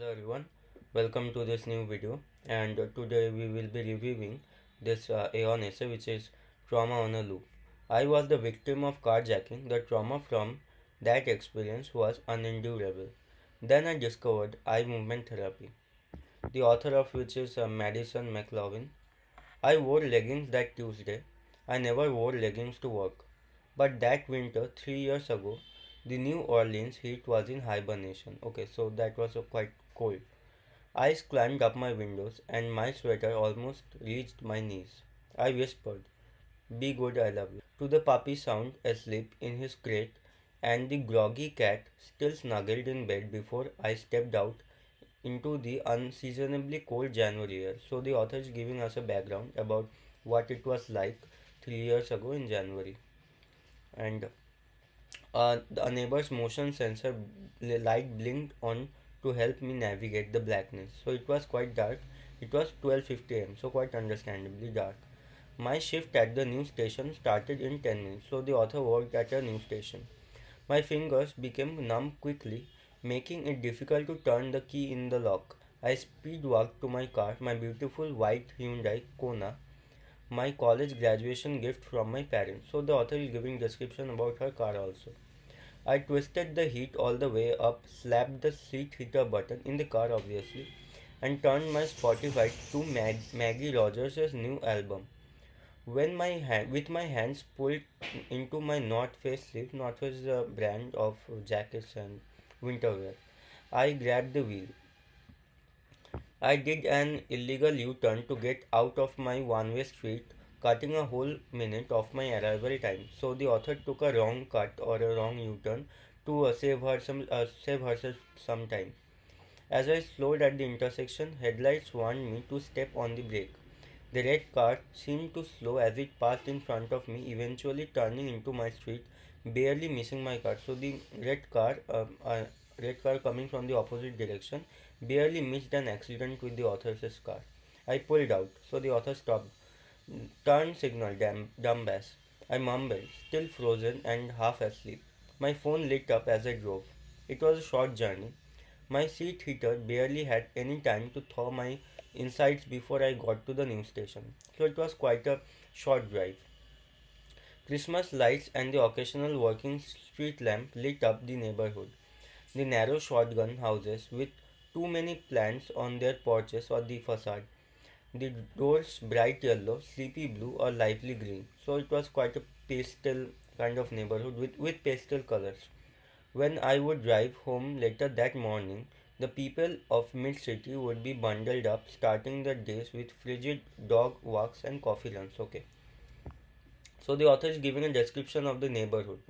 Hello everyone, welcome to this new video and today we will be reviewing this Aeon essay which is Trauma on a Loop. I was the victim of carjacking. The trauma from that experience was unendurable. Then I discovered eye movement therapy, the author of which is Madison McLaughlin. I wore leggings that Tuesday. I never wore leggings to work. But that winter, 3 years ago, the New Orleans heat was in hibernation. Okay, so that was quite cold. Ice climbed up my windows, and my sweater almost reached my knees. I whispered, "Be good, I love you," to the puppy sound asleep in his crate, and the groggy cat still snuggled in bed before I stepped out into the unseasonably cold January air. So, the author is giving us a background about what it was like 3 years ago in January. And a neighbor's motion sensor light blinked on to help me navigate the blackness. So it was quite dark. It was 12:50 am, so quite understandably dark. My shift at the news station started in 10 minutes, so the author worked at a news station. My fingers became numb quickly, making it difficult to turn the key in the lock. I speed walked to my car, my beautiful white Hyundai Kona, my college graduation gift from my parents. So the author is giving description about her car also. I twisted the heat all the way up, slapped the seat heater button in the car obviously, and turned my Spotify to Maggie Rogers' new album. With my hands pulled into my North Face sleeve, North Face is a brand of jackets and winter wear, I grabbed the wheel. I did an illegal U-turn to get out of my one-way street, cutting a whole minute of my arrival time. So the author took a wrong cut or a wrong U-turn to save herself some time. As I slowed at the intersection, headlights warned me to step on the brake. The red car seemed to slow as it passed in front of me, eventually turning into my street, barely missing my car. So the red car coming from the opposite direction, barely missed an accident with the author's car. I pulled out, so the author stopped. Turn signal, dumbass. I mumbled, still frozen and half asleep. My phone lit up as I drove. It was a short journey. My seat heater barely had any time to thaw my insides before I got to the news station. So it was quite a short drive. Christmas lights and the occasional working street lamp lit up the neighborhood. The narrow shotgun houses with too many plants on their porches or the facade. The doors bright yellow, sleepy blue, or lively green. So it was quite a pastel kind of neighborhood with pastel colors. When I would drive home later that morning, the people of Mid City would be bundled up, starting their days with frigid dog walks and coffee runs. Okay. So the author is giving a description of the neighborhood.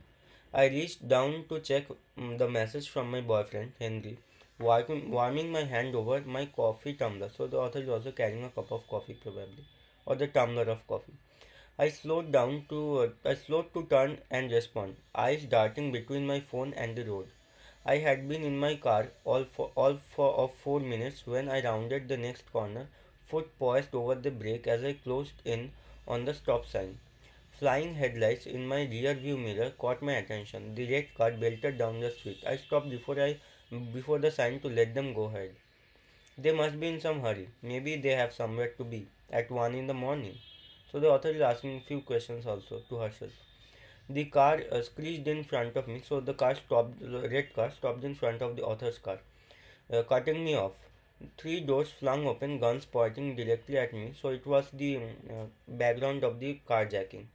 I reached down to check the message from my boyfriend, Henry, warming my hand over my coffee tumbler. So the author is also carrying a cup of coffee, probably, or the tumbler of coffee. I slowed to turn and respond, eyes darting between my phone and the road. I had been in my car all for of 4 minutes when I rounded the next corner, foot poised over the brake as I closed in on the stop sign. Flying headlights in my rear view mirror caught my attention. The red car belted down the street. I stopped before the sign to let them go ahead. They must be in some hurry. Maybe they have somewhere to be at 1 in the morning. So the author is asking a few questions also to herself. The car screeched in front of me, so the red car stopped in front of the author's car, cutting me off. Three doors flung open, guns pointing directly at me, so it was the background of the carjacking.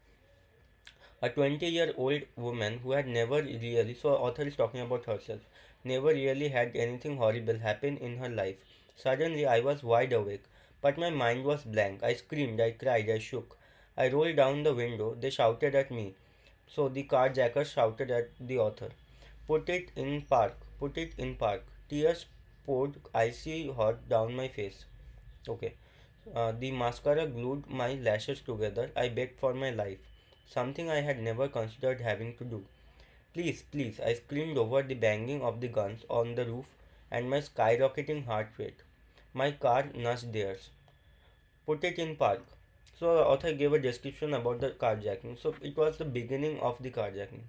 A 20-year-old woman who had never really, so author is talking about herself, never really had anything horrible happen in her life. Suddenly I was wide awake, but my mind was blank. I screamed, I cried, I shook. I rolled down the window. They shouted at me. So the carjacker shouted at the author, "Put it in park, put it in park." Tears poured icy hot down my face. Okay. The mascara glued my lashes together. I begged for my life, something I had never considered having to do. "Please, please," I screamed over the banging of the guns on the roof and my skyrocketing heart rate. My car nudged theirs. "Put it in park." So, the author gave a description about the carjacking. So, it was the beginning of the carjacking.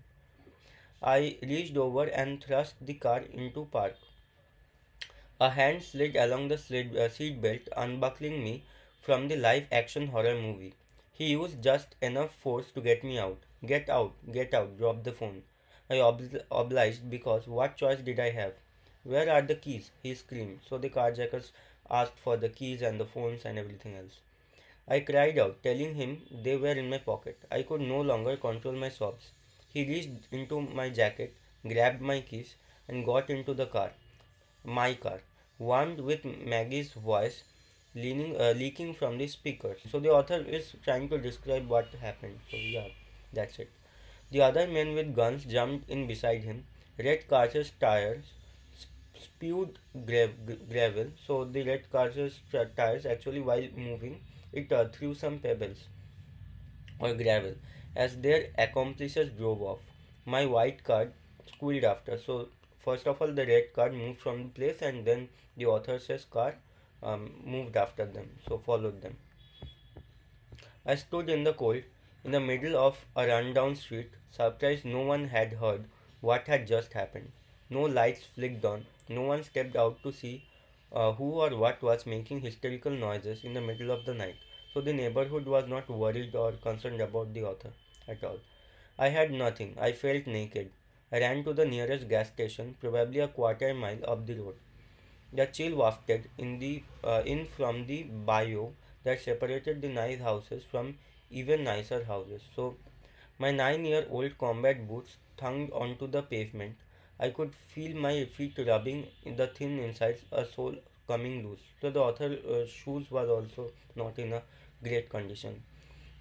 I reached over and thrust the car into park. A hand slid along the seat belt, unbuckling me from the live action horror movie. He used just enough force to get me out. Get out, get out, drop the phone. I obliged because what choice did I have? Where are the keys? He screamed. So the carjackers asked for the keys and the phones and everything else. I cried out, telling him they were in my pocket. I could no longer control my sobs. He reached into my jacket, grabbed my keys, and got into the car. My car, warmed with Maggie's voice leaking from the speakers. So the author is trying to describe what happened. So yeah, that's it. The other men with guns jumped in beside him. Red car's tires spewed gravel. So the red car's tires actually while moving, it threw some pebbles or gravel as their accomplices drove off. My white card squealed after. So first of all, the red card moved from the place, and then the author's car moved after them. So followed them. I stood in the cold, in the middle of a rundown street, surprised no one had heard what had just happened. No lights flicked on. No one stepped out to see who or what was making hysterical noises in the middle of the night. So the neighborhood was not worried or concerned about the author at all. I had nothing. I felt naked. I ran to the nearest gas station, probably a quarter mile up the road. The chill wafted in from the bayou that separated the nice houses from even nicer houses. So my 9-year-old combat boots thunged onto the pavement. I could feel my feet rubbing in the thin insides, a sole coming loose. So the author's shoes was also not in a great condition.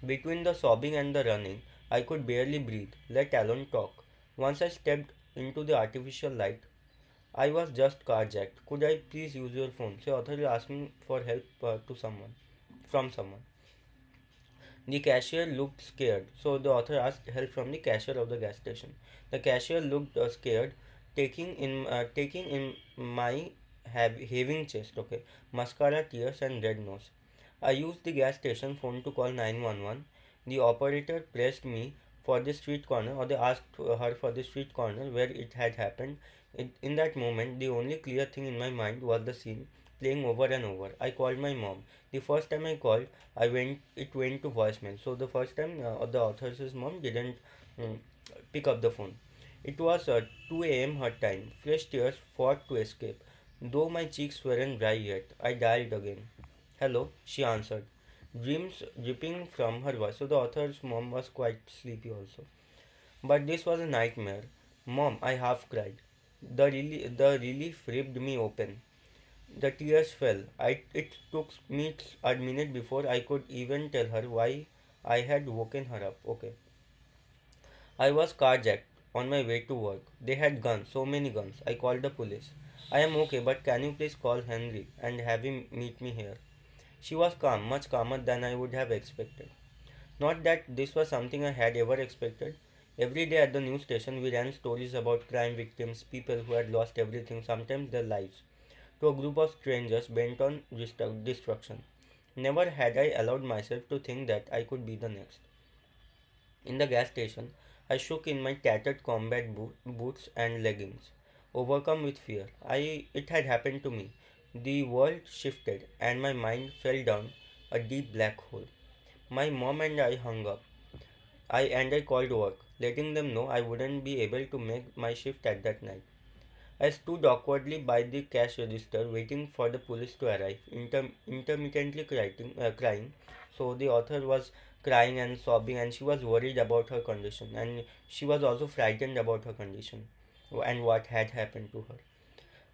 Between the sobbing and the running, I could barely breathe, let alone talk. Once I stepped into the artificial light, I was just carjacked. Could I please use your phone? The author is asking for help from someone. The cashier looked scared, so the author asked help from the cashier of the gas station. The cashier looked scared, taking in my having chest, okay, mascara, tears, and red nose. I used the gas station phone to call 911. The operator pressed me for the street corner, or they asked her for the street corner where it had happened. In that moment, the only clear thing in my mind was the scene playing over and over. I called my mom. The first time I called, it went to voicemail. So the first time, the author's mom didn't mm, pick up the phone. It was 2 a.m. her time. Fresh tears fought to escape. Though my cheeks weren't dry yet, I dialed again. Hello, she answered, dreams dripping from her voice. So the author's mom was quite sleepy also. But this was a nightmare. Mom, I half cried. The relief ripped me open. The tears fell. It took me a minute before I could even tell her why I had woken her up. Okay. I was carjacked on my way to work. They had guns, so many guns. I called the police. I am okay, but can you please call Henry and have him meet me here? She was calm, much calmer than I would have expected. Not that this was something I had ever expected. Every day at the news station, we ran stories about crime victims, people who had lost everything, sometimes their lives, to a group of strangers bent on destruction. Never had I allowed myself to think that I could be the next. In the gas station, I shook in my tattered combat boots and leggings, overcome with fear. It had happened to me. The world shifted, and my mind fell down a deep black hole. My mom and I hung up. I called work, letting them know I wouldn't be able to make my shift at that night. I stood awkwardly by the cash register, waiting for the police to arrive, intermittently crying. So the author was crying and sobbing, and she was worried about her condition, and she was also frightened about her condition and what had happened to her.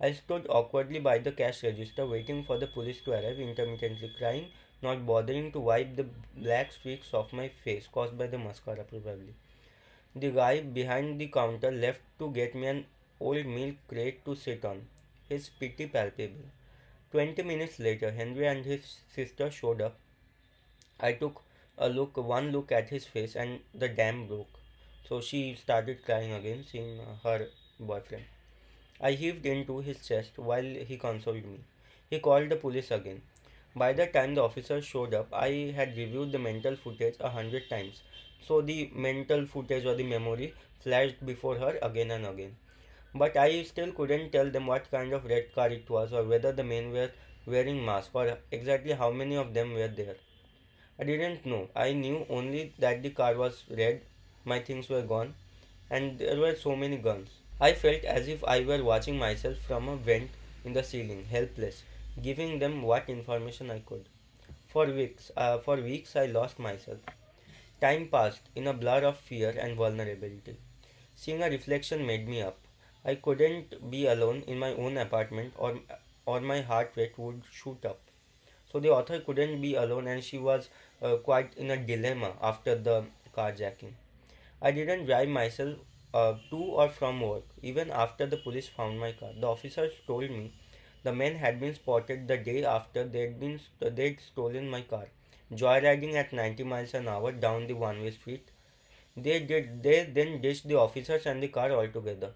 I stood awkwardly by the cash register, waiting for the police to arrive, intermittently crying, not bothering to wipe the black streaks off my face caused by the mascara, probably. The guy behind the counter left to get me an old milk crate to sit on, his pity palpable. 20 minutes later, Henry and his sister showed up. I took one look at his face, and the dam broke. So she started crying again, seeing her boyfriend. I heaved into his chest while he consoled me. He called the police again. By the time the officer showed up, I had reviewed the mental footage 100 times. So the mental footage or the memory flashed before her again and again. But I still couldn't tell them what kind of red car it was or whether the men were wearing masks or exactly how many of them were there. I didn't know. I knew only that the car was red, my things were gone, and there were so many guns. I felt as if I were watching myself from a vent in the ceiling, helpless, giving them what information I could. For weeks, I lost myself. Time passed in a blur of fear and vulnerability. Seeing a reflection made me up. I couldn't be alone in my own apartment, or my heart rate would shoot up. So the author couldn't be alone, and she was quite in a dilemma after the carjacking. I didn't drive myself to or from work, even after the police found my car. The officers told me the men had been spotted the day after they'd stolen my car, joyriding at 90 miles an hour down the one-way street. They then ditched the officers and the car altogether.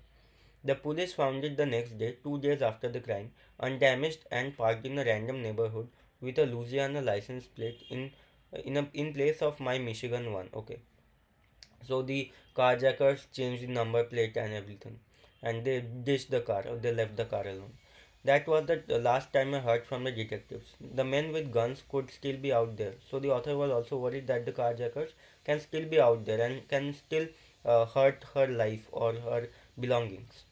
The police found it the next day, 2 days after the crime, undamaged and parked in a random neighborhood with a Louisiana license plate in place of my Michigan one. Okay, so the carjackers changed the number plate and everything, and they ditched the car or they left the car alone. That was the last time I heard from the detectives. The men with guns could still be out there, so the author was also worried that the carjackers can still be out there and can still hurt her life or her belongings.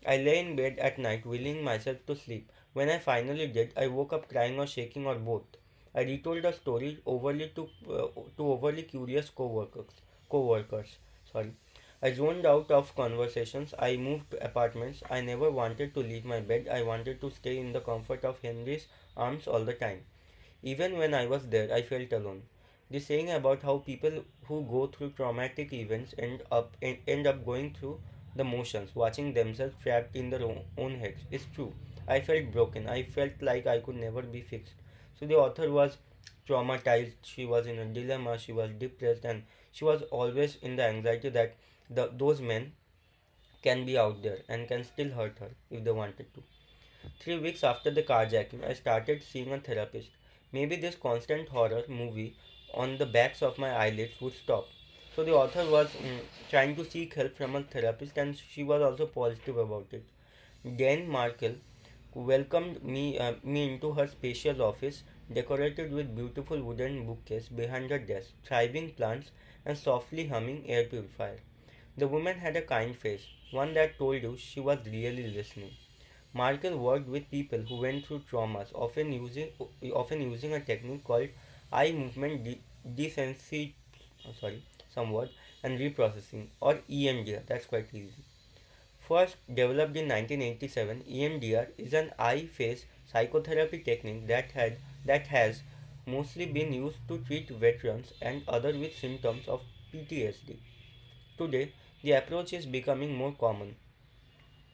I lay in bed at night, willing myself to sleep. When I finally did, I woke up crying or shaking or both. I retold the story to overly curious co-workers. Sorry. I zoned out of conversations. I moved apartments. I never wanted to leave my bed. I wanted to stay in the comfort of Henry's arms all the time. Even when I was there, I felt alone. The saying about how people who go through traumatic events end up going through the motions, watching themselves trapped in their own heads, is true. I felt broken. I felt like I could never be fixed. So the author was traumatized. She was in a dilemma. She was depressed, and she was always in the anxiety that those men can be out there and can still hurt her if they wanted to. 3 weeks after the carjacking, I started seeing a therapist. Maybe this constant horror movie on the backs of my eyelids would stop. So the author was trying to seek help from a therapist, and she was also positive about it. Dan Markle welcomed me into her spacious office, decorated with beautiful wooden bookcase behind her desk, thriving plants, and softly humming air purifier. The woman had a kind face, one that told you she was really listening. Markel worked with people who went through traumas, often using a technique called eye movement desensit, sorry, somewhat, and reprocessing, or EMDR. That's quite easy. First developed in 1987, EMDR is an eye-face psychotherapy technique that has mostly been used to treat veterans and others with symptoms of PTSD. Today, the approach is becoming more common,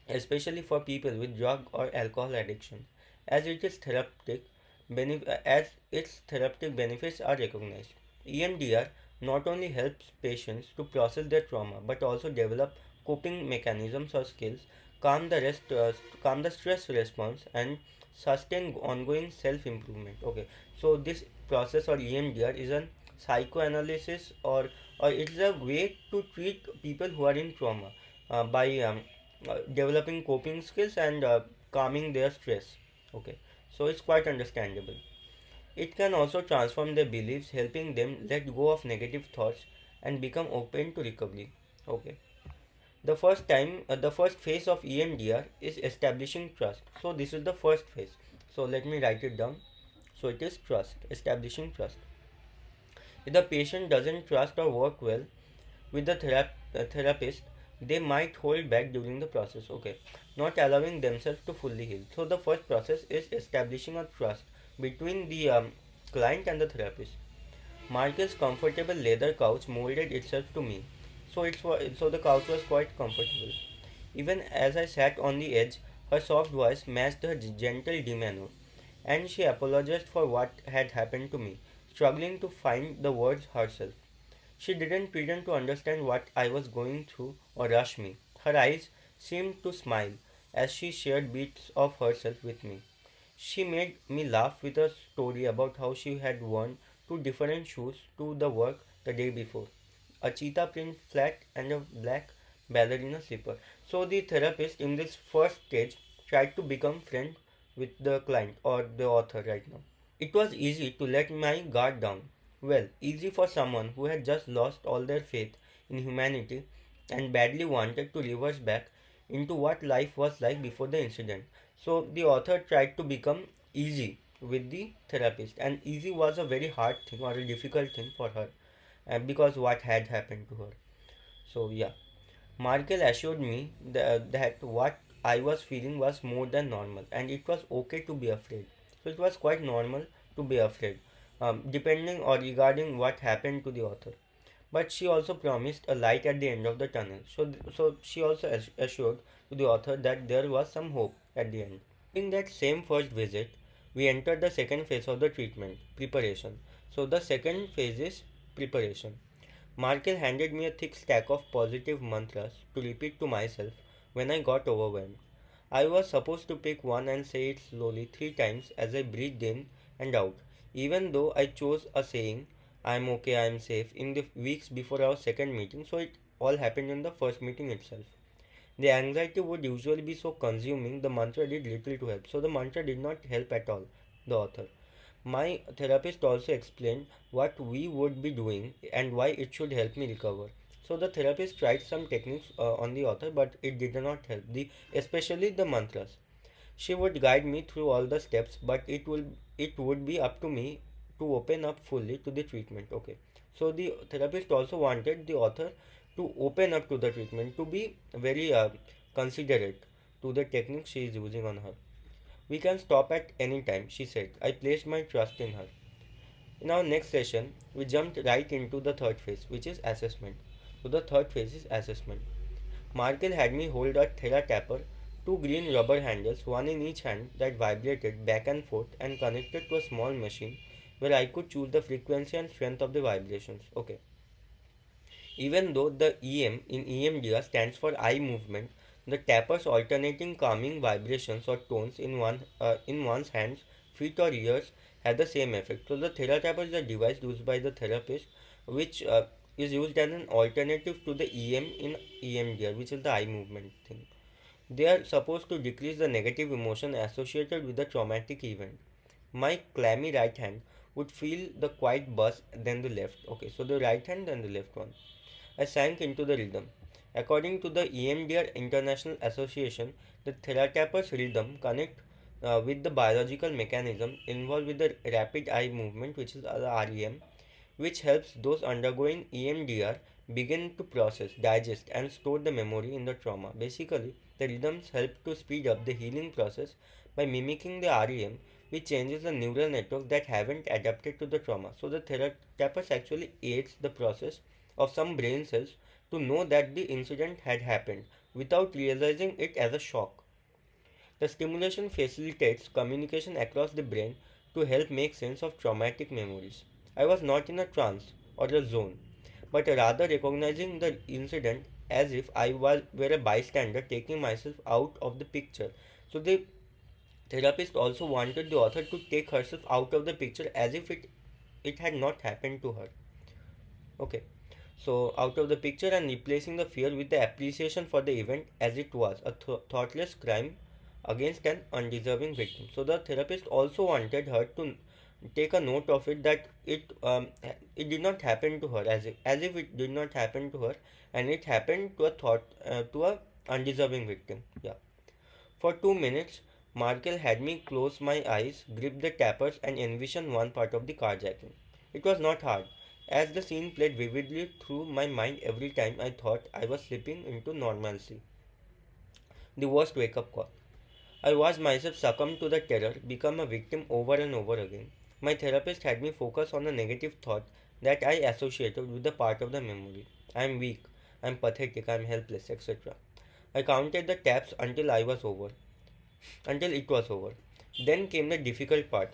especially for people with drug or alcohol addiction, as its therapeutic benefits are recognized. EMDR not only helps patients to process their trauma but also develop coping mechanisms or skills, calm the stress response, and sustain ongoing self improvement. Okay, so this process or EMDR is a psychoanalysis, or it's a way to treat people who are in trauma by developing coping skills and calming their stress. Okay, so it's quite understandable. It can also transform their beliefs, helping them let go of negative thoughts and become open to recovery. Okay, the first phase of EMDR is establishing trust. So this is the first phase. So let me write it down. So it is trust, establishing trust. If the patient doesn't trust or work well with the therapist, they might hold back during the process. Okay, not allowing themselves to fully heal. So the first process is establishing a trust between the client and the therapist. Marcus' comfortable leather couch molded itself to me, so the couch was quite comfortable. Even as I sat on the edge, her soft voice matched her gentle demeanor, and she apologized for what had happened to me, struggling to find the words herself. She didn't pretend to understand what I was going through or rush me. Her eyes seemed to smile as she shared bits of herself with me. She made me laugh with a story about how she had worn two different shoes to the work the day before, a cheetah print flat and a black ballerina slipper. So the therapist in this first stage tried to become friend with the client or the author right now. It was easy to let my guard down. Well, easy for someone who had just lost all their faith in humanity and badly wanted to reverse back into what life was like before the incident. So the author tried to become easy with the therapist, and easy was a very hard thing or a difficult thing for her, because what had happened to her. So yeah, Markel assured me that what I was feeling was more than normal and it was okay to be afraid. So it was quite normal to be afraid, depending or regarding what happened to the author. But she also promised a light at the end of the tunnel. So she also assured to the author that there was some hope at the end. In that same first visit, we entered the second phase of the treatment, preparation. So the second phase is preparation. Markel handed me a thick stack of positive mantras to repeat to myself when I got overwhelmed. I was supposed to pick one and say it slowly 3 times as I breathed in and out, even though I chose a saying, I'm okay, I'm safe, in the weeks before our second meeting, so it all happened in the first meeting itself. The anxiety would usually be so consuming, the mantra did little to help. So the mantra did not help at all, the author. My therapist also explained what we would be doing and why it should help me recover. So the therapist tried some techniques on the author, but it did not help. Especially the mantras. She would guide me through all the steps, but it would be up to me to open up fully to the treatment. Okay. So the therapist also wanted the author to open up to the treatment, to be very considerate to the technique she is using on her. We can stop at any time, she said. I placed my trust in her. In our next session, we jumped right into the third phase, which is assessment. So the third phase is assessment. Markel had me hold a Therratapper, two green rubber handles, one in each hand, that vibrated back and forth and connected to a small machine where I could choose the frequency and strength of the vibrations. Okay. Even though the EM in EMDR stands for eye movement, the tapper's alternating calming vibrations or tones in one's hands, feet, or ears have the same effect. So the Therratapper is a device used by the therapist, which is used as an alternative to the EM in EMDR, which is the eye movement thing. They are supposed to decrease the negative emotion associated with the traumatic event. My clammy right hand would feel the quiet buzz, then the left. Okay, so the right hand, then the left one. I sank into the rhythm. According to the EMDR International Association, the Therapeutic rhythm connect with the biological mechanism involved with the rapid eye movement, which is the REM, which helps those undergoing EMDR begin to process, digest, and store the memory in the trauma. Basically, the rhythms help to speed up the healing process by mimicking the REM, which changes the neural network that haven't adapted to the trauma. So the therapist actually aids the process of some brain cells to know that the incident had happened without realizing it as a shock. The stimulation facilitates communication across the brain to help make sense of traumatic memories. I was not in a trance or a zone, but rather recognizing the incident as if were a bystander taking myself out of the picture. So the therapist also wanted the author to take herself out of the picture as if it had not happened to her. Okay. So, out of the picture and replacing the fear with the appreciation for the event as it was a thoughtless crime against an undeserving victim. So, the therapist also wanted her to take a note of it that it did not happen to her as if it did not happen to her and it happened to a undeserving victim. Yeah. For 2 minutes, Markel had me close my eyes, grip the tappers, and envision one part of the carjacking. It was not hard, as the scene played vividly through my mind every time I thought I was slipping into normalcy. The worst wake up call. I watched myself succumb to the terror, become a victim over and over again. My therapist had me focus on a negative thought that I associated with the part of the memory. I am weak, I am pathetic, I am helpless, etc. I counted the taps until it was over. Then came the difficult part.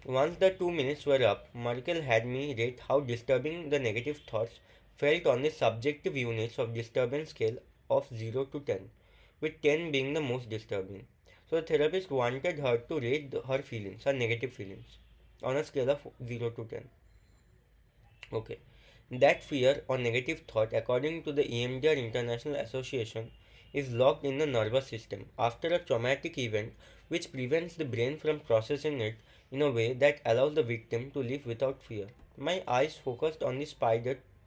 Once the 2 minutes were up, Merkel had me rate how disturbing the negative thoughts felt on the subjective units of disturbance scale of 0 to 10, with 10 being the most disturbing. So the therapist wanted her to rate her feelings, her negative feelings, on a scale of 0 to 10. Okay. That fear or negative thought, according to the EMDR International Association, is locked in the nervous system after a traumatic event, which prevents the brain from processing it in a way that allows the victim to live without fear. My eyes focused on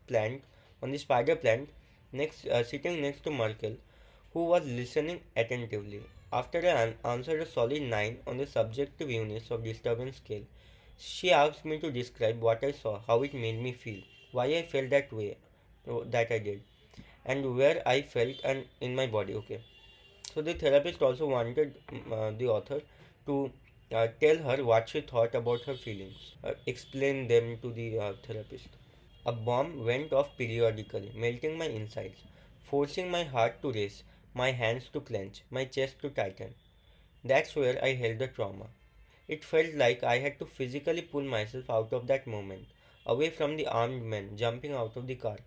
plant, the spider plant sitting next to Merkel, who was listening attentively. After I answered a solid 9 on the subjective units of disturbance scale, she asked me to describe what I saw, how it made me feel, why I felt that way, that I did, and where I felt and in my body. Okay. So the therapist also wanted the author to tell her what she thought about her feelings, explain them to the therapist. A bomb went off periodically, melting my insides, forcing my heart to race, my hands to clench, my chest to tighten. That's where I held the trauma. It felt like I had to physically pull myself out of that moment, away from the armed men jumping out of the car,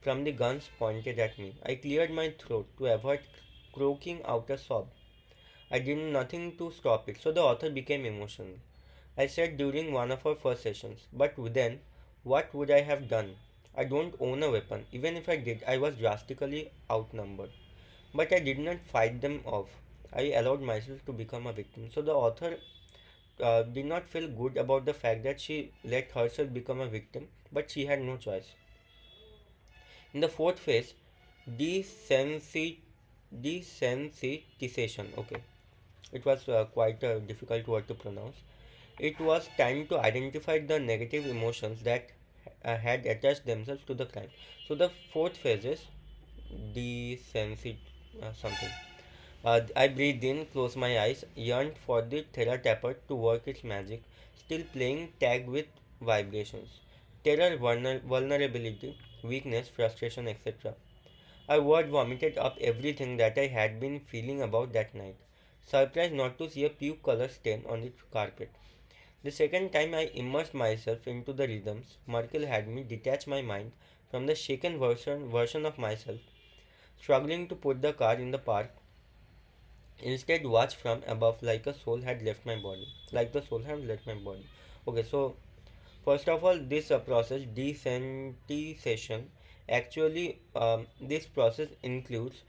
from the guns pointed at me. I cleared my throat to avoid croaking out a sob. I did nothing to stop it, so the author became emotional. I said during one of our first sessions, but then, what would I have done? I don't own a weapon. Even if I did, I was drastically outnumbered. But I did not fight them off. I allowed myself to become a victim. So the author did not feel good about the fact that she let herself become a victim, but she had no choice. In the fourth phase, desensi- desensitization. Okay, it was quite a difficult word to pronounce. It was time to identify the negative emotions that had attached themselves to the crime. So the fourth phase is desensit something. I breathed in, closed my eyes, yearned for the therapeutic to work its magic, still playing tag with vibrations. Terror, vulnerability, weakness, frustration, etc. I word vomited up everything that I had been feeling about that night. Surprised not to see a puke color stain on the carpet. The second time I immersed myself into the rhythms, Merkel had me detach my mind from the shaken version of myself, struggling to put the car in the park. Instead, watch from above like a soul had left my body. Like the soul had left my body. Okay, so first of all, this process, desensitization, actually, this process includes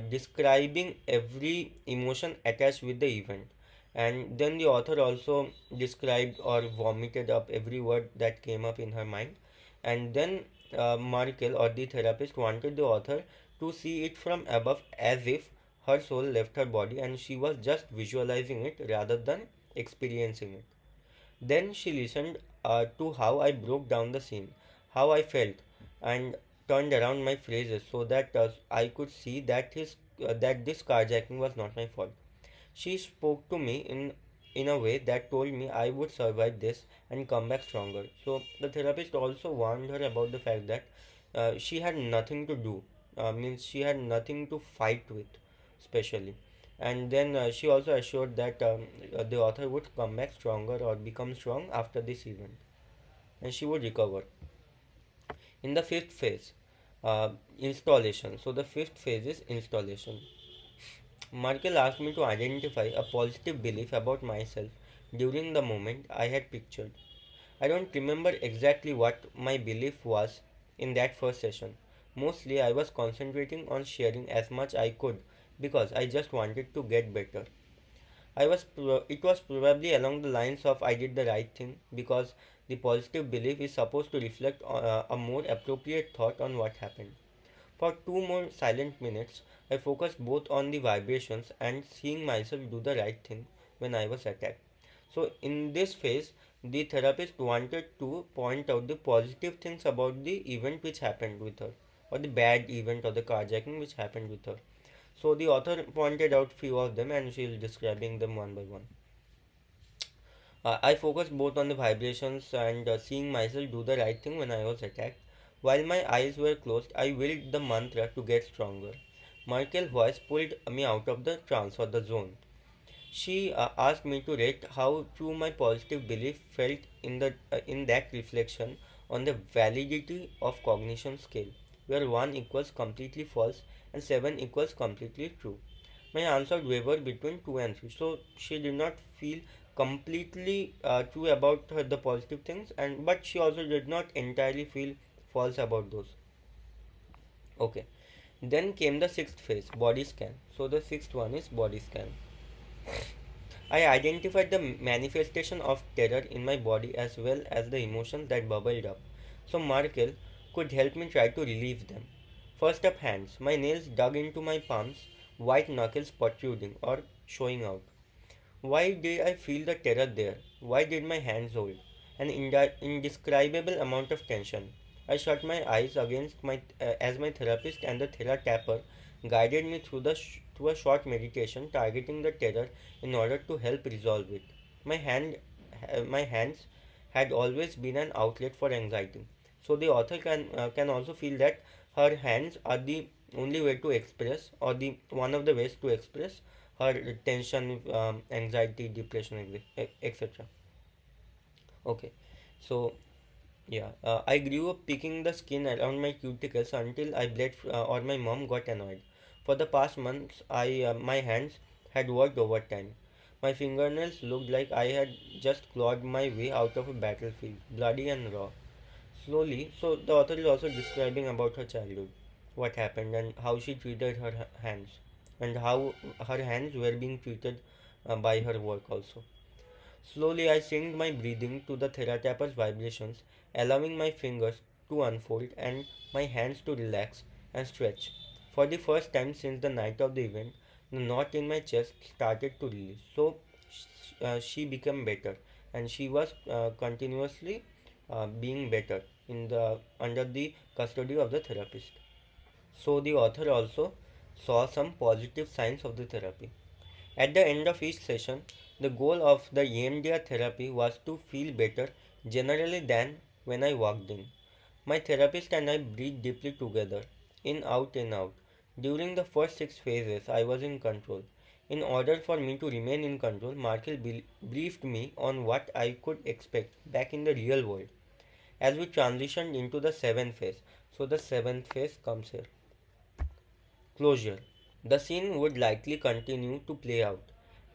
describing every emotion attached with the event. And then the author also described or vomited up every word that came up in her mind. And then Markel or the therapist wanted the author to see it from above as if her soul left her body and she was just visualizing it rather than experiencing it. Then she listened to how I broke down the scene, how I felt, and turned around my phrases so that I could see that this carjacking was not my fault. She spoke to me in a way that told me I would survive this and come back stronger. So the therapist also warned her about the fact that she had nothing to do, means she had nothing to fight with, especially. And then she also assured that the author would come back stronger or become strong after this event, and she would recover. In the fifth phase, installation. So the fifth phase is installation. Merkel asked me to identify a positive belief about myself during the moment I had pictured. I don't remember exactly what my belief was in that first session. Mostly, I was concentrating on sharing as much I could because I just wanted to get better. It was probably along the lines of I did the right thing because the positive belief is supposed to reflect a more appropriate thought on what happened. For 2 more silent minutes, I focused both on the vibrations and seeing myself do the right thing when I was attacked. So, in this phase, the therapist wanted to point out the positive things about the event which happened with her, or the bad event or the carjacking which happened with her. So, the author pointed out few of them and she is describing them one by one. I focused both on the vibrations and seeing myself do the right thing when I was attacked. While my eyes were closed, I willed the mantra to get stronger. Michael's voice pulled me out of the trance or the zone. She asked me to rate how true my positive belief felt in that reflection on the validity of cognition scale, where 1 equals completely false and 7 equals completely true. My answer wavered between 2 and 3. So she did not feel completely true about the positive things, and but she also did not entirely feel false about those. Okay. Then came the sixth phase, body scan. So the sixth one is body scan. I identified the manifestation of terror in my body as well as the emotions that bubbled up. So Markel could help me try to relieve them. First up, hands. My nails dug into my palms, white knuckles protruding or showing out. Why did I feel the terror there? Why did my hands hold? An indescribable amount of tension. I shut my eyes against my as my therapist and the therapist guided me through a short meditation targeting the terror in order to help resolve it. My hands had always been an outlet for anxiety. So the author can also feel that her hands are the only way to express, or the one of the ways to express her tension, anxiety, depression, etc. Okay, so yeah, I grew up picking the skin around my cuticles until I bled or my mom got annoyed. For the past months, I my hands had worked overtime. My fingernails looked like I had just clawed my way out of a battlefield, bloody and raw. Slowly, so the author is also describing about her childhood, what happened and how she treated her hands, and how her hands were being treated by her work also. Slowly, I synced my breathing to the therapist's vibrations, allowing my fingers to unfold and my hands to relax and stretch. For the first time since the night of the event, the knot in my chest started to release. So she became better, and she was continuously being better in the under the custody of the therapist. So the author also saw some positive signs of the therapy. At the end of each session, the goal of the EMDR therapy was to feel better generally than when I walked in. My therapist and I breathed deeply together, in out, in out. During the first six phases, I was in control. In order for me to remain in control, Markel briefed me on what I could expect back in the real world as we transitioned into the seventh phase. So, the seventh phase comes here, closure. The scene would likely continue to play out,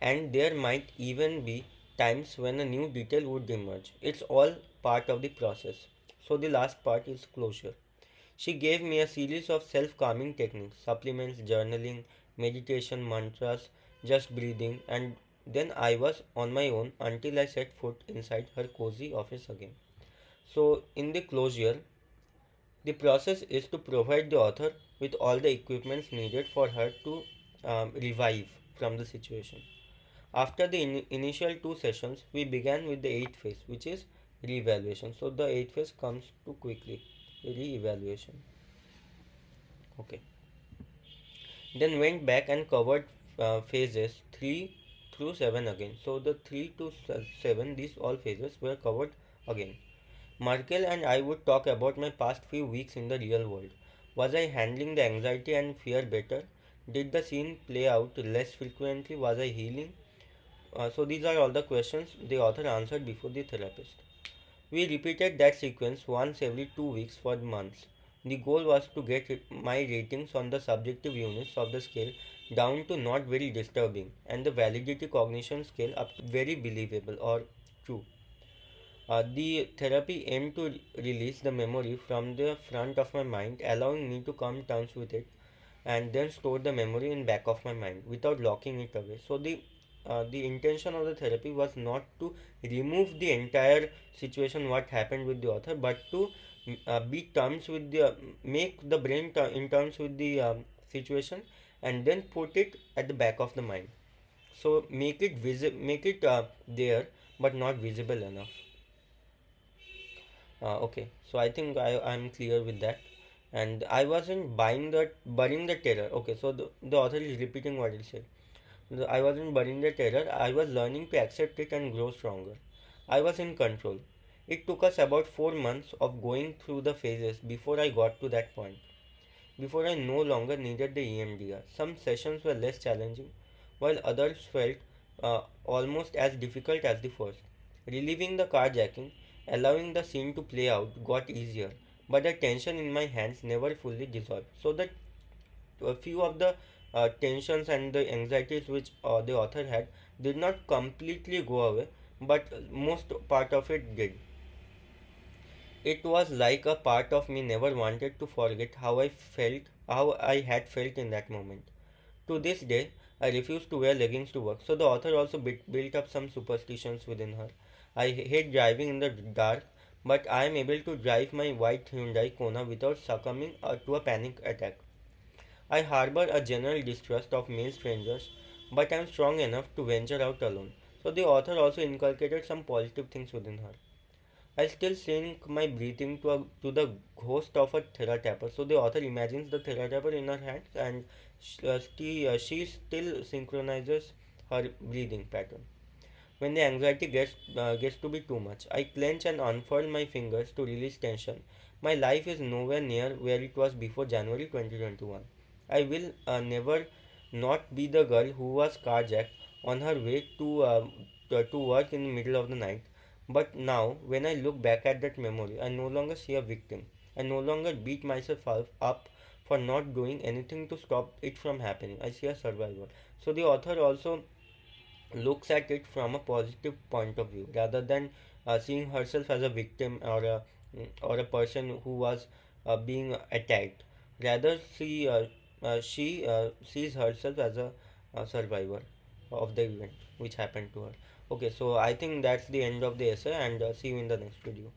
and there might even be times when a new detail would emerge. It's all part of the process. So, the last part is closure. She gave me a series of self calming techniques, supplements, journaling, meditation, mantras, just breathing, and then I was on my own until I set foot inside her cozy office again. So, in the closure, the process is to provide the author with all the equipments needed for her to revive from the situation. After the initial two sessions, we began with the eighth phase, which is re-evaluation. So the eighth phase comes too quickly, re-evaluation. Okay. Then went back and covered phases 3 through 7 again. So the 3 to 7, these all phases were covered again. Markel and I would talk about my past few weeks in the real world. Was I handling the anxiety and fear better? Did the scene play out less frequently? Was I healing? So these are all the questions the author answered before the therapist. We repeated that sequence once every 2 weeks for months. The goal was to get my ratings on the subjective units of the scale down to not very disturbing and the validity cognition scale up to very believable or true. The therapy aimed to release the memory from the front of my mind, allowing me to come terms with it and then store the memory in back of my mind without locking it away. So the intention of the therapy was not to remove the entire situation what happened with the author, but to be terms with the make the brain in terms with the situation and then put it at the back of the mind. So make it there but not visible enough. Okay, so I think I'm clear with that. And I wasn't burying the terror. Okay, so the author is repeating what he said. I wasn't burying the terror, I was learning to accept it and grow stronger. I was in control. It took us about 4 months of going through the phases before I got to that point. Before I no longer needed the EMDR. Some sessions were less challenging, while others felt almost as difficult as the first. Relieving the carjacking, allowing the scene to play out, got easier, but the tension in my hands never fully dissolved. So that a few of the tensions and the anxieties which the author had did not completely go away, but most part of it did. It was like a part of me never wanted to forget how I had felt in that moment. To this day, I refuse to wear leggings to work. So the author also built up some superstitions within her. I hate driving in the dark, but I am able to drive my white Hyundai Kona without succumbing to a panic attack. I harbor a general distrust of male strangers, but I am strong enough to venture out alone. So the author also inculcated some positive things within her. I still sync my breathing to the ghost of a Theratapper. So the author imagines the Theratapper in her hands, and she still synchronizes her breathing pattern. When the anxiety gets to be too much, I clench and unfurl my fingers to release tension. My life is nowhere near where it was before January 2021. I will never not be the girl who was carjacked on her way to work in the middle of the night. But now, when I look back at that memory, I no longer see a victim. I no longer beat myself up for not doing anything to stop it from happening. I see a survivor. So the author also looks at it from a positive point of view rather than seeing herself as a victim or a person who was being attacked. Rather, she sees herself as a survivor of the event which happened to her. Okay, so I think that's the end of the essay, and see you in the next video.